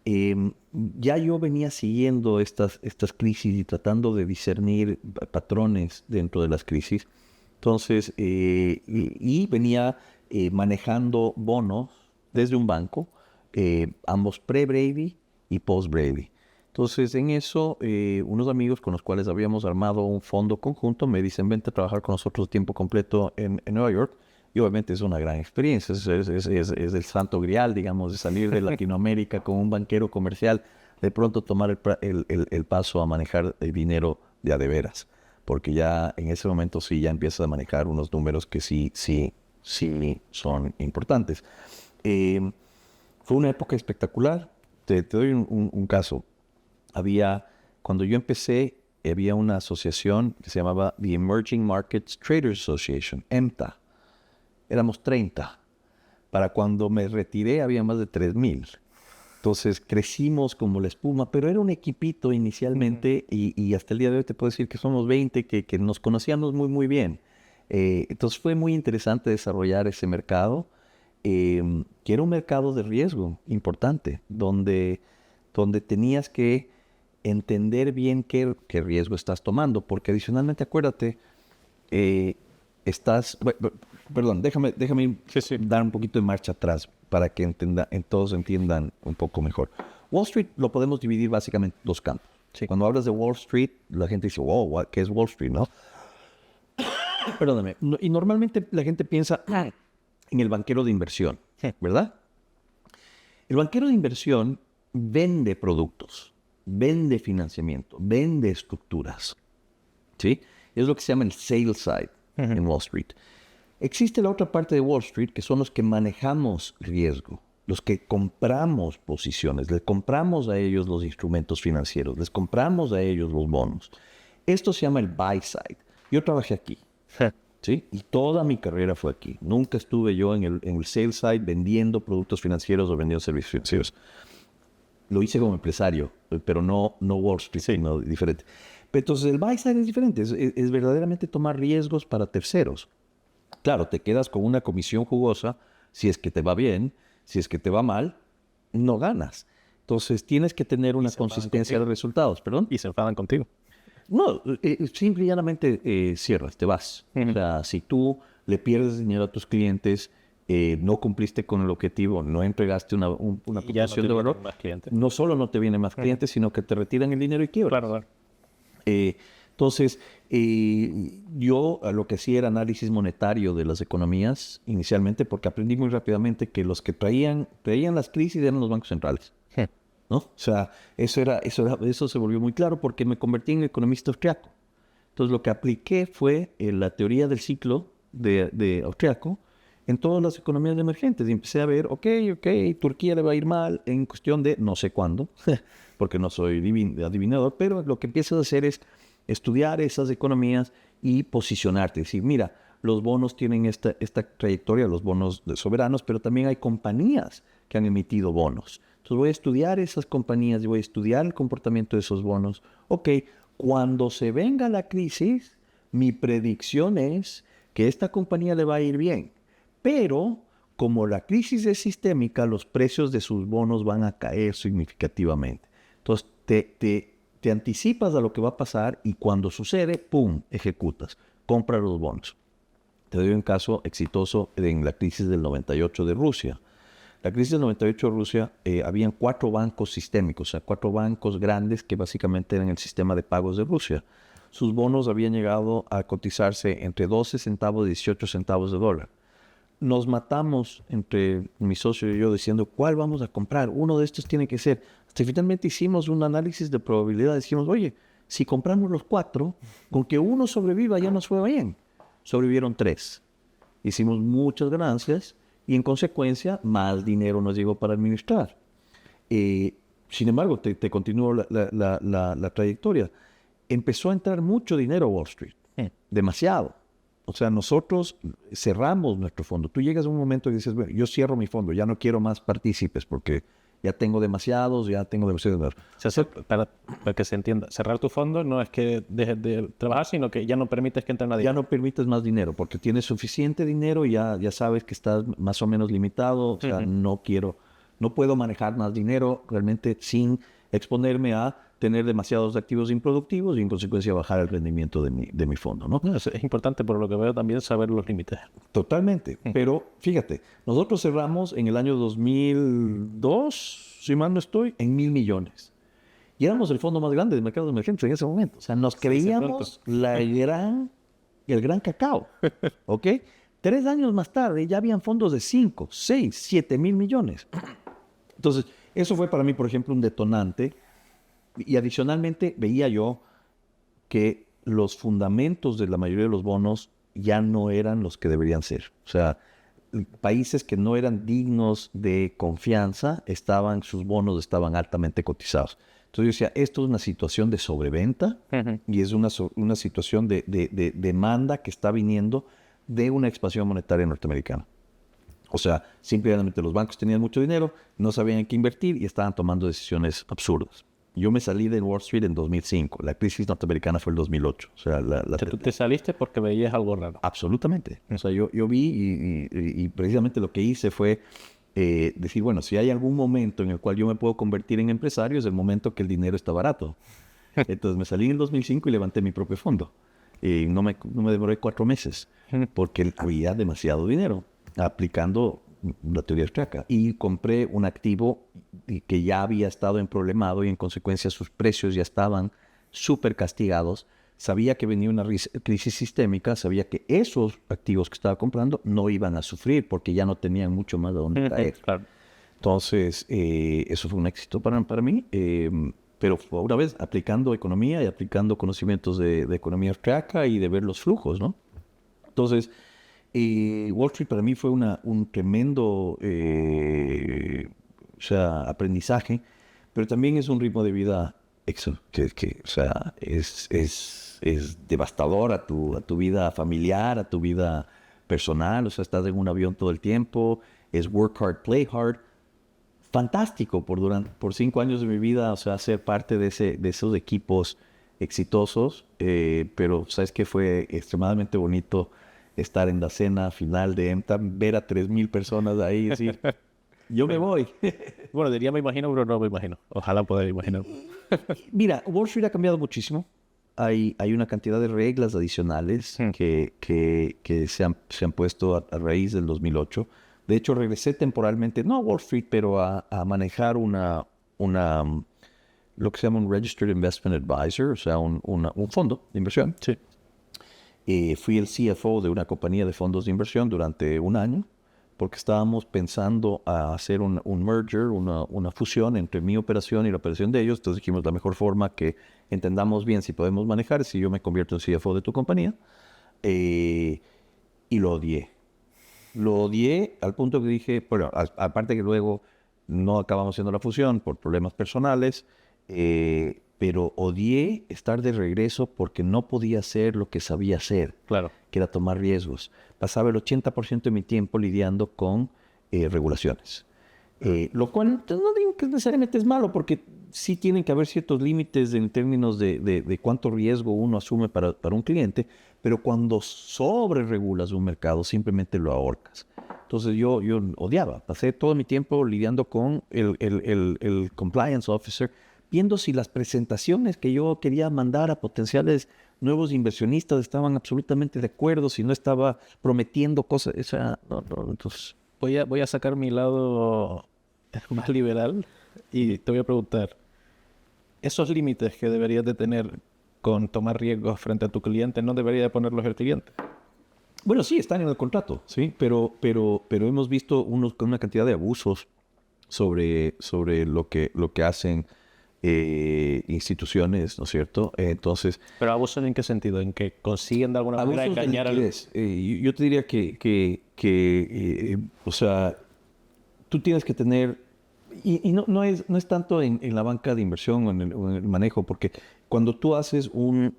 ya yo venía siguiendo estas crisis y tratando de discernir patrones dentro de las crisis. Entonces, y venía manejando bonos desde un banco, ambos pre-Brady y post-Brady. Entonces, en eso, unos amigos con los cuales habíamos armado un fondo conjunto me dicen, vente a trabajar con nosotros tiempo completo en Nueva York. Y obviamente es una gran experiencia, es el santo grial, digamos, de salir de Latinoamérica con un banquero comercial, de pronto tomar el paso a manejar el dinero de a de veras. Porque ya en ese momento sí ya empiezas a manejar unos números que sí son importantes. Fue una época espectacular. Te doy un caso. Cuando yo empecé, había una asociación que se llamaba The Emerging Markets Traders Association, EMTA. Éramos 30. Para cuando me retiré había más de 3,000. Entonces crecimos como la espuma, pero era un equipito inicialmente y hasta el día de hoy te puedo decir que somos 20 que nos conocíamos muy bien. Entonces fue muy interesante desarrollar ese mercado, que era un mercado de riesgo importante, donde tenías que entender bien qué riesgo estás tomando, porque adicionalmente acuérdate, perdón, déjame dar un poquito de marcha atrás para que todos entiendan un poco mejor. Wall Street lo podemos dividir básicamente en dos campos. Sí. Cuando hablas de Wall Street, la gente dice, wow, ¿qué es Wall Street? ¿No? Perdóname. Y normalmente la gente piensa en el banquero de inversión, ¿verdad? El banquero de inversión vende productos, vende financiamiento, vende estructuras, ¿sí? Es lo que se llama el sales side en Wall Street. Existe la otra parte de Wall Street, que son los que manejamos riesgo, los que compramos posiciones, les compramos a ellos los instrumentos financieros, les compramos a ellos los bonos. Esto se llama el buy side. Yo trabajé aquí, ¿sí? Y toda mi carrera fue aquí. Nunca estuve yo en el sales side vendiendo productos financieros o vendiendo servicios financieros. Lo hice como empresario, pero no Wall Street, sino diferente. Pero entonces el buy side es diferente, es verdaderamente tomar riesgos para terceros. Claro, te quedas con una comisión jugosa si es que te va bien, si es que te va mal, no ganas. Entonces tienes que tener una consistencia de resultados, ¿perdón? Y se enfadan contigo. No, simple y llanamente cierras, te vas. O sea, si tú le pierdes dinero a tus clientes, no cumpliste con el objetivo, no entregaste una proposición de valor, no solo no te vienen más clientes, sino que te retiran el dinero y quiebras. Claro. Entonces, yo lo que hacía era análisis monetario de las economías inicialmente, porque aprendí muy rápidamente que los que traían las crisis eran los bancos centrales, ¿no? O sea, eso se volvió muy claro porque me convertí en economista austriaco. Entonces, lo que apliqué fue la teoría del ciclo de austriaco en todas las economías emergentes. Y empecé a ver, ok, Turquía le va a ir mal en cuestión de no sé cuándo, porque no soy adivinador, pero lo que empiezas a hacer es estudiar esas economías y posicionarte. Decir, mira, los bonos tienen esta trayectoria, los bonos soberanos, pero también hay compañías que han emitido bonos. Entonces voy a estudiar esas compañías y voy a estudiar el comportamiento de esos bonos. Ok, cuando se venga la crisis, mi predicción es que esta compañía le va a ir bien. Pero como la crisis es sistémica, los precios de sus bonos van a caer significativamente. Entonces te anticipas a lo que va a pasar y cuando sucede, ¡pum!, ejecutas. Compra los bonos. Te doy un caso exitoso en la crisis del 98 de Rusia. La crisis del 98 de Rusia, habían 4 bancos sistémicos, o sea, 4 bancos grandes que básicamente eran el sistema de pagos de Rusia. Sus bonos habían llegado a cotizarse entre 12 centavos y 18 centavos de dólar. Nos matamos entre mi socio y yo diciendo, ¿cuál vamos a comprar? Uno de estos tiene que ser. Hasta finalmente hicimos un análisis de probabilidad. Dijimos, oye, si compramos los 4, con que uno sobreviva ya nos fue bien. Sobrevivieron 3. Hicimos muchas ganancias y en consecuencia más dinero nos llegó para administrar. Sin embargo, te continúo la trayectoria. Empezó a entrar mucho dinero a Wall Street. Demasiado. O sea, nosotros cerramos nuestro fondo. Tú llegas a un momento y dices, bueno, yo cierro mi fondo, ya no quiero más partícipes porque ya tengo demasiados, ya tengo demasiados. O sea, para que se entienda, cerrar tu fondo no es que dejes de trabajar, sino que ya no permites que entre nadie. Ya no permites más dinero porque tienes suficiente dinero y ya sabes que estás más o menos limitado. O sea, no puedo manejar más dinero realmente sin exponerme a tener demasiados activos improductivos y en consecuencia bajar el rendimiento de mi fondo, ¿no? No, es importante por lo que veo también saber los límites. Totalmente. Pero fíjate, nosotros cerramos en el año 2002, si mal no estoy, en 1,000 millones. Y éramos el fondo más grande de mercados emergentes en ese momento. O sea, nos creíamos el gran cacao. ¿Ok? 3 años más tarde ya habían fondos de 5, 6, 7 mil millones. Entonces, eso fue para mí, por ejemplo, un detonante. Y adicionalmente veía yo que los fundamentos de la mayoría de los bonos ya no eran los que deberían ser. O sea, países que no eran dignos de confianza, sus bonos estaban altamente cotizados. Entonces yo decía, esto es una situación de sobreventa y es una situación de demanda que está viniendo de una expansión monetaria norteamericana. O sea, simplemente los bancos tenían mucho dinero, no sabían en qué invertir y estaban tomando decisiones absurdas. Yo me salí de Wall Street en 2005. La crisis norteamericana fue el 2008. O sea, ¿Tú te saliste porque veías algo raro? Absolutamente. O sea, yo vi y precisamente lo que hice fue decir, bueno, si hay algún momento en el cual yo me puedo convertir en empresario, es el momento que el dinero está barato. Entonces me salí en el 2005 y levanté mi propio fondo. Y no me demoré 4 meses porque había demasiado dinero aplicando la teoría austriaca. Y compré un activo que ya había estado emproblemado y en consecuencia sus precios ya estaban súper castigados. Sabía que venía una crisis sistémica, sabía que esos activos que estaba comprando no iban a sufrir porque ya no tenían mucho más de dónde caer. Claro. Entonces, eso fue un éxito para mí. Pero una vez aplicando economía y aplicando conocimientos de economía austriaca y de ver los flujos, ¿no? Entonces, Wall Street para mí fue un tremendo aprendizaje, pero también es un ritmo de vida que o sea, es devastador a tu vida familiar, a tu vida personal. O sea, estás en un avión todo el tiempo, es work hard, play hard. Fantástico por 5 años de mi vida, o sea, ser parte de esos equipos exitosos, pero sabes que fue extremadamente bonito estar en la cena final de EMTAM, ver a 3,000 personas ahí y decir, yo me voy. Bueno, diría me imagino, pero no me imagino. Ojalá poder imaginar. Mira, Wall Street ha cambiado muchísimo. Hay una cantidad de reglas adicionales que se han puesto a raíz del 2008. De hecho, regresé temporalmente, no a Wall Street, pero a manejar lo que se llama un Registered Investment Advisor, o sea, un fondo de inversión. Sí. Fui el CFO de una compañía de fondos de inversión durante 1 año, porque estábamos pensando a hacer un merger, una fusión entre mi operación y la operación de ellos. Entonces dijimos, la mejor forma que entendamos bien si podemos manejar es si yo me convierto en CFO de tu compañía. Y lo odié. Lo odié al punto que dije, bueno, aparte que luego no acabamos haciendo la fusión por problemas personales, pero odié estar de regreso porque no podía hacer lo que sabía hacer, Claro. que era tomar riesgos. Pasaba el 80% de mi tiempo lidiando con regulaciones. Lo cual no digo que necesariamente es malo, porque sí tienen que haber ciertos límites en términos de cuánto riesgo uno asume para un cliente, pero cuando sobre regulas un mercado, simplemente lo ahorcas. Entonces yo odiaba, pasé todo mi tiempo lidiando con el compliance officer, viendo si las presentaciones que yo quería mandar a potenciales nuevos inversionistas estaban absolutamente de acuerdo, si no estaba prometiendo cosas. O sea, entonces... Voy a sacar mi lado más liberal y te voy a preguntar, esos límites que deberías de tener con tomar riesgos frente a tu cliente, ¿no debería de ponerlos el cliente? Bueno, sí, están en el contrato, sí, pero hemos visto una cantidad de abusos sobre lo que hacen instituciones, ¿no es cierto? Entonces, ¿Pero abusan en qué sentido? ¿En que consiguen de alguna manera abusos de engañar al...? liquidez. Yo te diría o sea, tú tienes que tener, y no es tanto en la banca de inversión o en el manejo, porque cuando tú haces un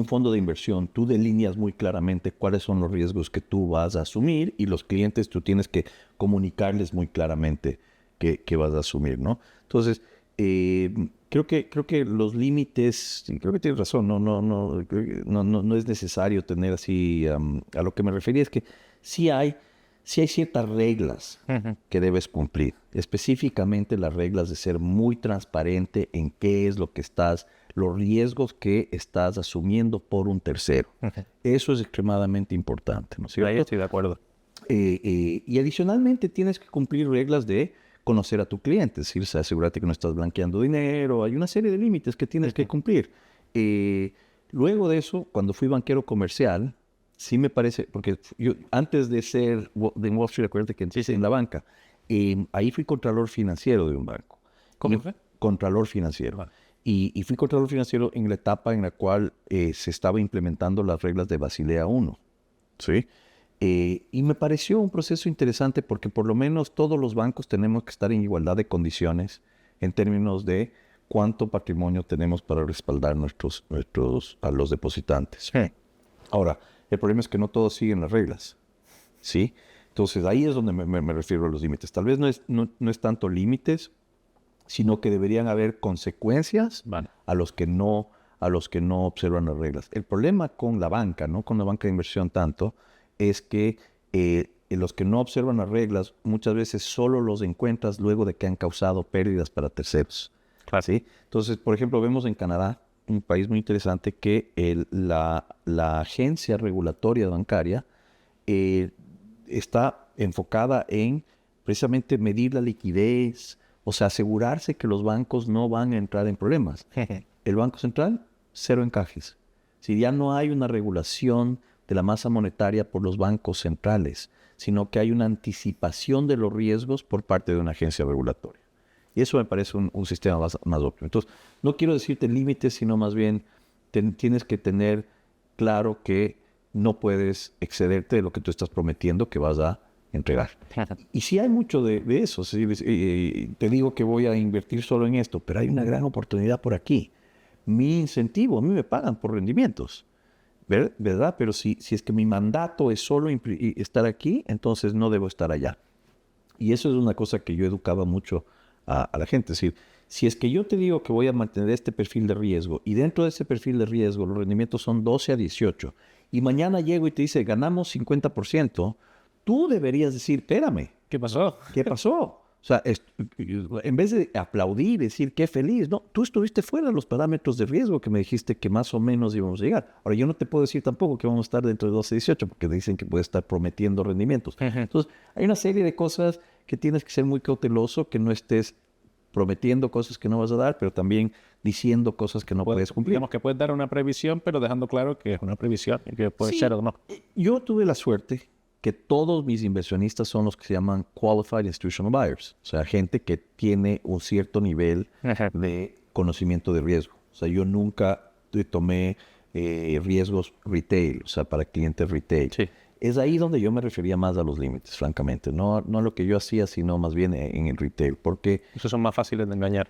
fondo de inversión, tú delineas muy claramente cuáles son los riesgos que tú vas a asumir, y los clientes tú tienes que comunicarles muy claramente que vas a asumir, ¿no? Entonces, creo que los límites, creo que tienes razón, no es necesario tener así, a lo que me refería es que sí hay ciertas reglas que debes cumplir, específicamente las reglas de ser muy transparente en qué es lo que los riesgos que estás asumiendo por un tercero. Eso es extremadamente importante, ¿no es cierto? Ahí estoy de acuerdo. Y adicionalmente tienes que cumplir reglas de conocer a tu cliente, es decir, asegúrate que no estás blanqueando dinero, hay una serie de límites que tienes que cumplir. Luego de eso, cuando fui banquero comercial, sí me parece, porque yo antes de ser de Wall Street, acuérdate que empecé en la banca, ahí fui contralor financiero de un banco. ¿Cómo fue? Contralor financiero. Vale. Y fui contralor financiero en la etapa en la cual se estaba implementando las reglas de Basilea I, ¿sí? Y me pareció un proceso interesante porque por lo menos todos los bancos tenemos que estar en igualdad de condiciones en términos de cuánto patrimonio tenemos para respaldar a los depositantes. Ahora, el problema es que no todos siguen las reglas, ¿sí? Entonces ahí es donde me refiero a los límites. Tal vez no es tanto límites, sino que deberían haber consecuencias a los que no observan las reglas. El problema con la banca, no con la banca de inversión tanto, es que los que no observan las reglas muchas veces solo los encuentras luego de que han causado pérdidas para terceros. Claro. ¿Sí? Entonces, por ejemplo, vemos en Canadá, un país muy interesante, que la agencia regulatoria bancaria está enfocada en precisamente medir la liquidez, o sea, asegurarse que los bancos no van a entrar en problemas. El Banco Central, cero encajes. Si ya no hay una regulación de la masa monetaria por los bancos centrales, sino que hay una anticipación de los riesgos por parte de una agencia regulatoria. Y eso me parece un sistema más óptimo. Entonces, no quiero decirte límites, sino más bien tienes que tener claro que no puedes excederte de lo que tú estás prometiendo que vas a entregar. Y sí hay mucho de eso. ¿Sí? Te digo que voy a invertir solo en esto, pero hay una gran oportunidad por aquí. Mi incentivo, a mí me pagan por rendimientos, ¿verdad? Pero si es que mi mandato es solo estar aquí, entonces no debo estar allá. Y eso es una cosa que yo educaba mucho a la gente. Es decir, si es que yo te digo que voy a mantener este perfil de riesgo y dentro de ese perfil de riesgo los rendimientos son 12 a 18 y mañana llego y te dice ganamos 50%, tú deberías decir, espérame. ¿Qué pasó? ¿Qué pasó? O sea, en vez de aplaudir, decir qué feliz, no, tú estuviste fuera de los parámetros de riesgo que me dijiste que más o menos íbamos a llegar. Ahora, yo no te puedo decir tampoco que vamos a estar dentro de 12 a 18 porque dicen que puedes estar prometiendo rendimientos. Entonces, hay una serie de cosas que tienes que ser muy cauteloso, que no estés prometiendo cosas que no vas a dar, pero también diciendo cosas que no puedes cumplir. Digamos que puedes dar una previsión, pero dejando claro que es una previsión y que puede Sí, ser o no. Yo tuve la suerte que todos mis inversionistas son los que se llaman Qualified Institutional Buyers, o sea, gente que tiene un cierto nivel de conocimiento de riesgo. O sea, yo nunca tomé riesgos retail, o sea, para clientes retail. Sí. Es ahí donde yo me refería más a los límites, francamente. No a lo que yo hacía, sino más bien en el retail. Porque Esos son más fáciles de engañar.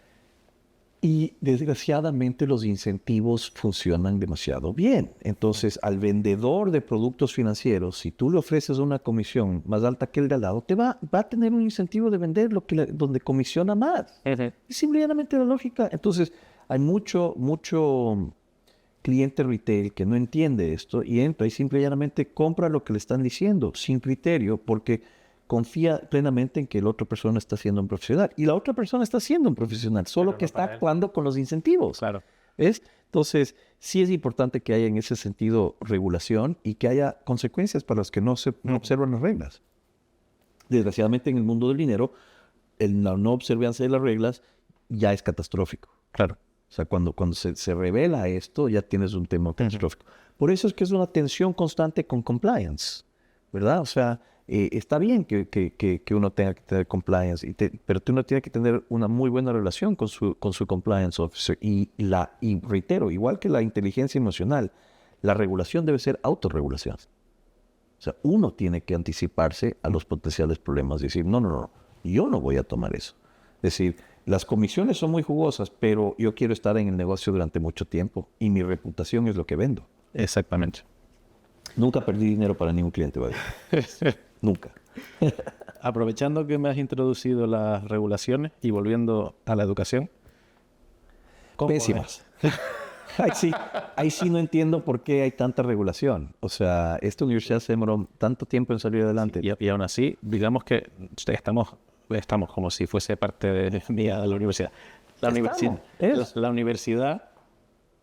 y desgraciadamente los incentivos funcionan demasiado bien. Entonces, al vendedor de productos financieros, si tú le ofreces una comisión más alta que el de al lado, va a tener un incentivo de vender donde comisiona más. Es simplemente la lógica. Entonces, hay mucho cliente retail que no entiende esto y entra y simplemente compra lo que le están diciendo sin criterio porque confía plenamente en que la otra persona está siendo un profesional. Y la otra persona está siendo un profesional, solo que está actuando con los incentivos. Claro. ¿Ves? Entonces, sí es importante que haya en ese sentido regulación y que haya consecuencias para los que no observan las reglas. Desgraciadamente, en el mundo del dinero, la no observancia de las reglas ya es catastrófico. Claro. O sea, cuando se revela esto, ya tienes un tema catastrófico. Por eso es que es una tensión constante con compliance, ¿verdad? O sea, está bien que uno tenga que tener compliance, pero uno tiene que tener una muy buena relación con su compliance officer. Y reitero, igual que la inteligencia emocional, la regulación debe ser autorregulación. O sea, uno tiene que anticiparse a los potenciales problemas y decir, no, yo no voy a tomar eso. Es decir, las comisiones son muy jugosas, pero yo quiero estar en el negocio durante mucho tiempo y mi reputación es lo que vendo. Exactamente. Nunca perdí dinero para ningún cliente, ¿vale? Nunca. Aprovechando que me has introducido las regulaciones y volviendo a la educación. ¿Cómo Pésimas. Ahí sí no entiendo por qué hay tanta regulación. O sea, esta universidad se demoró tanto tiempo en salir adelante. Y aún así, digamos que estamos como si fuese parte mía de la universidad. La universidad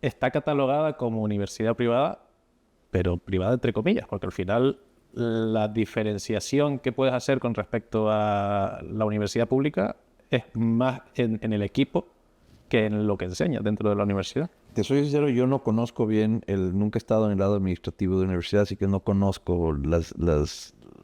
está catalogada como universidad privada, pero privada entre comillas, porque al final la diferenciación que puedes hacer con respecto a la universidad pública es más en el equipo que en lo que enseñas dentro de la universidad. Te soy sincero, yo no conozco bien, nunca he estado en el lado administrativo de la universidad, así que no conozco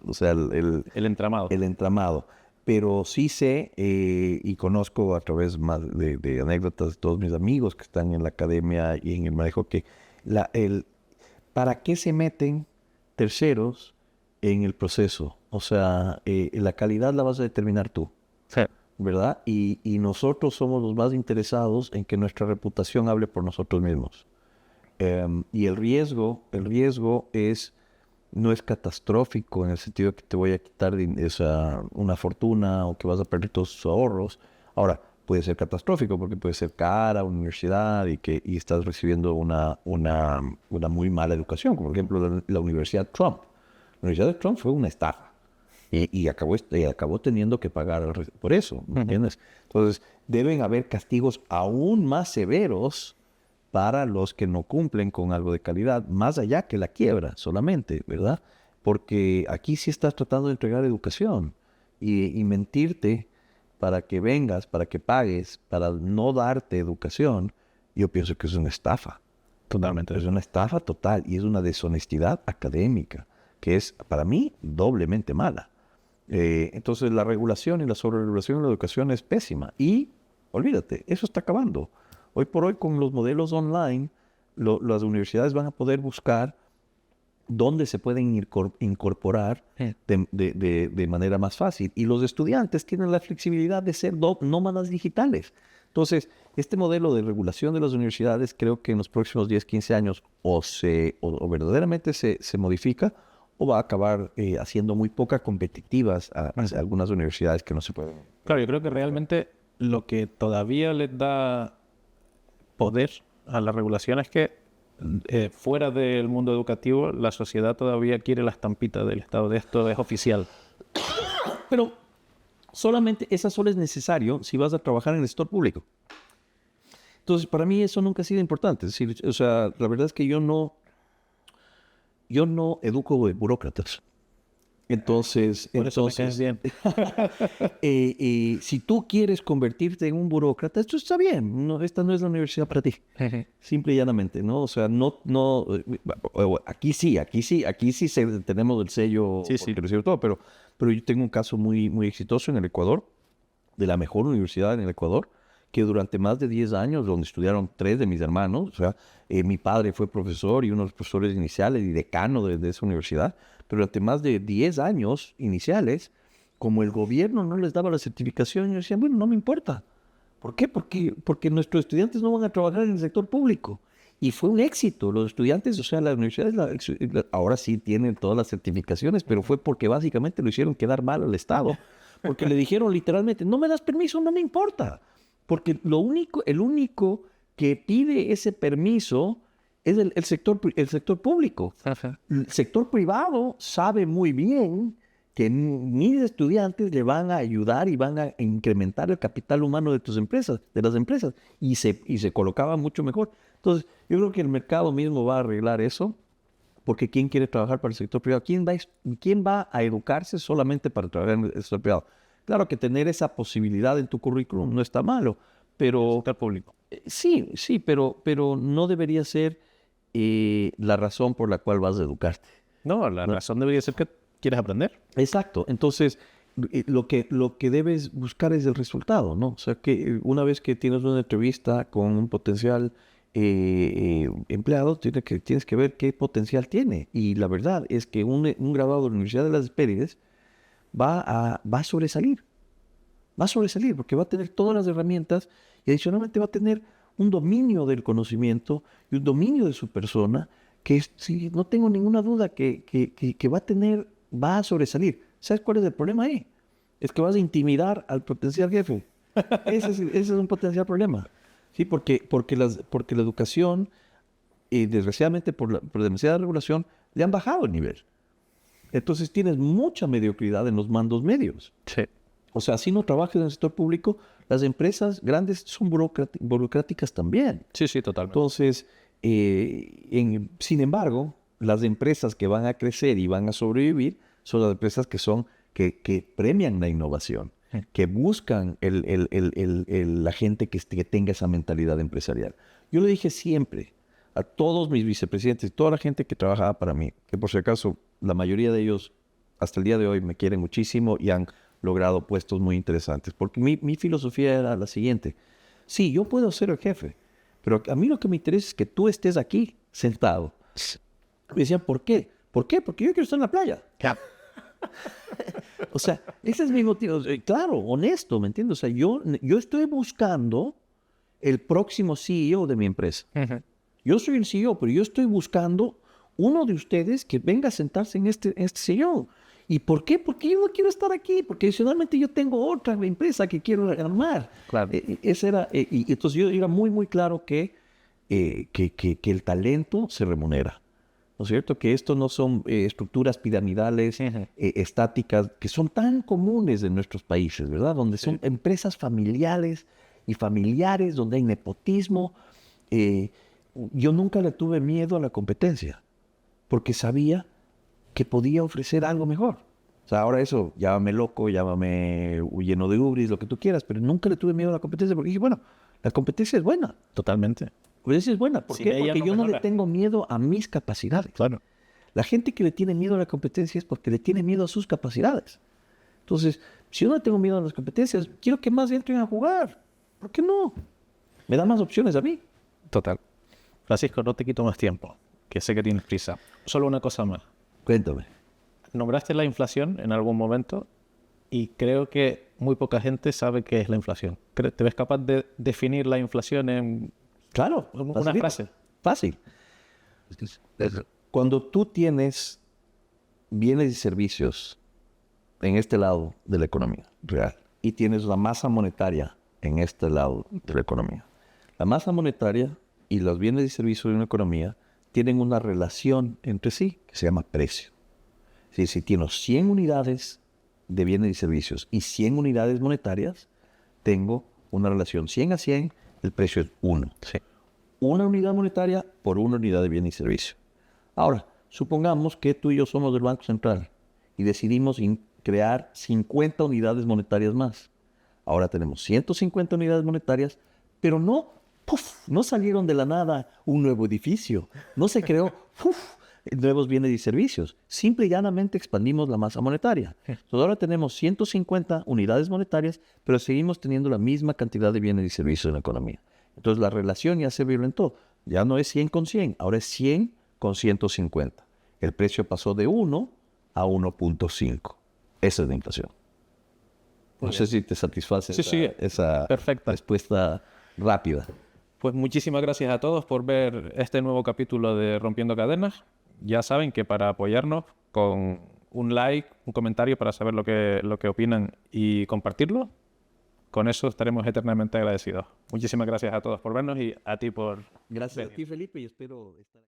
o sea, El entramado. el entramado. Pero sí sé y conozco a través más de anécdotas de todos mis amigos que están en la academia y en el manejo que ¿para qué se meten terceros en el proceso? O sea, la calidad la vas a determinar tú. Sí. ¿Verdad? Y nosotros somos los más interesados en que nuestra reputación hable por nosotros mismos. Y el riesgo no es catastrófico en el sentido de que te voy a quitar una fortuna o que vas a perder todos tus ahorros. Ahora, puede ser catastrófico porque puede ser cara una universidad y estás recibiendo una muy mala educación, como por ejemplo la Universidad Trump. La Universidad de Trump fue una estafa. Y acabó teniendo que pagar por eso, ¿me entiendes? Entonces, deben haber castigos aún más severos para los que no cumplen con algo de calidad, más allá que la quiebra solamente, ¿verdad? Porque aquí sí estás tratando de entregar educación y mentirte para que vengas, para que pagues, para no darte educación, yo pienso que es una estafa. Totalmente. Es una estafa total y es una deshonestidad académica que es, para mí, doblemente mala. Entonces la regulación y la sobreregulación en la educación es pésima. Y olvídate, eso está acabando. Hoy por hoy con los modelos online, las universidades van a poder buscar dónde se pueden incorporar de manera más fácil. Y los estudiantes tienen la flexibilidad de ser nómadas digitales. Entonces, este modelo de regulación de las universidades creo que en los próximos 10, 15 años o verdaderamente se modifica o va a acabar haciendo muy poca competitivas a algunas universidades que no se pueden. Claro, yo creo que realmente lo que todavía les da poder a la regulación es que fuera del mundo educativo la sociedad todavía quiere la estampita del Estado de esto es oficial. Pero solamente esa sola es necesario si vas a trabajar en el sector público. Entonces, para mí eso nunca ha sido importante. Es decir, o sea, la verdad es que yo no educo burócratas. Entonces, Por eso me caes bien. si tú quieres convertirte en un burócrata, esto está bien. Esta no es la universidad para ti. Simple y llanamente, ¿no? O sea, aquí sí tenemos el sello, Sí. todo, pero yo tengo un caso muy, muy exitoso en el Ecuador, de la mejor universidad en el Ecuador, que durante más de 10 años, donde estudiaron 3 de mis hermanos, o sea, mi padre fue profesor y uno de los profesores iniciales y decano de esa universidad, durante más de 10 años iniciales, como el gobierno no les daba la certificación, ellos decían, bueno, no me importa. ¿Por qué? Porque nuestros estudiantes no van a trabajar en el sector público. Y fue un éxito. Los estudiantes, o sea, las universidades ahora sí tienen todas las certificaciones, pero fue porque básicamente lo hicieron quedar mal al Estado. Porque le dijeron literalmente, no me das permiso, no me importa. Porque el único que pide ese permiso es el sector público. Ajá. El sector privado sabe muy bien que mis estudiantes le van a ayudar y van a incrementar el capital humano de las empresas, y se colocaba mucho mejor. Entonces, yo creo que el mercado mismo va a arreglar eso, porque ¿quién quiere trabajar para el sector privado? ¿Quién va a educarse solamente para trabajar en el sector privado? Claro que tener esa posibilidad en tu currículum no está malo, pero... Sector público. Sí, pero no debería ser la razón por la cual vas a educarte. No, la razón debería ser que quieres aprender. Exacto. Entonces, lo que debes buscar es el resultado, ¿no? O sea, que una vez que tienes una entrevista con un potencial empleado, tienes que ver qué potencial tiene. Y la verdad es que un graduado de la Universidad de las Hespérides va a sobresalir. Va a sobresalir porque va a tener todas las herramientas y adicionalmente va a tener un dominio del conocimiento y un dominio de su persona que sí, no tengo ninguna duda que va a sobresalir. ¿Sabes cuál es el problema ahí? Es que vas a intimidar al potencial jefe. Ese es un potencial problema. Sí, porque la educación, desgraciadamente por demasiada regulación, le han bajado el nivel. Entonces tienes mucha mediocridad en los mandos medios. Sí. O sea, si no trabajas en el sector público, las empresas grandes son burocráticas también. Sí, totalmente. Entonces, sin embargo, las empresas que van a crecer y van a sobrevivir son las empresas que premian la innovación, que buscan la gente que tenga esa mentalidad empresarial. Yo le dije siempre a todos mis vicepresidentes, toda la gente que trabajaba para mí, que por si acaso la mayoría de ellos hasta el día de hoy me quieren muchísimo y han logrado puestos muy interesantes, porque mi filosofía era la siguiente: sí, yo puedo ser el jefe, pero a mí lo que me interesa es que tú estés aquí sentado. Me decían, ¿por qué? ¿Por qué? Porque yo quiero estar en la playa. O sea, ese es mi motivo. Claro, honesto, ¿me entiendes? O sea, yo estoy buscando el próximo CEO de mi empresa. Uh-huh. Yo soy el CEO, pero yo estoy buscando uno de ustedes que venga a sentarse en este sillón. ¿Y por qué? Porque yo no quiero estar aquí, porque adicionalmente yo tengo otra empresa que quiero armar. Claro. Ese era, y entonces yo era muy, muy claro que el talento se remunera. ¿No es cierto? Que esto no son estructuras piramidales, estáticas, que son tan comunes en nuestros países, ¿verdad? Donde son empresas familiares y familiares, donde hay nepotismo. Yo nunca le tuve miedo a la competencia, porque sabía que podía ofrecer algo mejor. O sea, ahora eso, llámame loco, llámame lleno de ubris, lo que tú quieras, pero nunca le tuve miedo a la competencia, porque dije, bueno, la competencia es buena. Totalmente. La competencia es buena. ¿Por qué? Porque yo no le tengo miedo a mis capacidades. Claro. La gente que le tiene miedo a la competencia es porque le tiene miedo a sus capacidades. Entonces, si yo no tengo miedo a las competencias, quiero que más entren a jugar. ¿Por qué no? Me da más opciones a mí. Total. Francisco, no te quito más tiempo, que sé que tienes prisa. Solo una cosa más. Cuéntame. Nombraste la inflación en algún momento y creo que muy poca gente sabe qué es la inflación. ¿Te ves capaz de definir la inflación en Claro, una frase? Fácil. Cuando tú tienes bienes y servicios en este lado de la economía real y tienes la masa monetaria en este lado de la economía, la masa monetaria y los bienes y servicios de una economía tienen una relación entre sí que se llama precio. Es decir, si tienes 100 unidades de bienes y servicios y 100 unidades monetarias, tengo una relación 100 a 100, el precio es 1. Sí. Una unidad monetaria por una unidad de bien y servicio. Ahora, supongamos que tú y yo somos del Banco Central y decidimos crear 50 unidades monetarias más. Ahora tenemos 150 unidades monetarias, pero no salieron de la nada un nuevo edificio. No se creó nuevos bienes y servicios. Simple y llanamente expandimos la masa monetaria. Entonces ahora tenemos 150 unidades monetarias, pero seguimos teniendo la misma cantidad de bienes y servicios en la economía. Entonces la relación ya se violentó. Ya no es 100 con 100, ahora es 100 con 150. El precio pasó de 1 a 1.5. Esa es la inflación. No sé si te satisface Sí, esa perfecta. respuesta rápida. Pues muchísimas gracias a todos por ver este nuevo capítulo de Rompiendo Cadenas. Ya saben que para apoyarnos con un like, un comentario para saber lo que opinan y compartirlo, con eso estaremos eternamente agradecidos. Muchísimas gracias a todos por vernos y a ti por Gracias venir. a ti, Felipe, y espero estar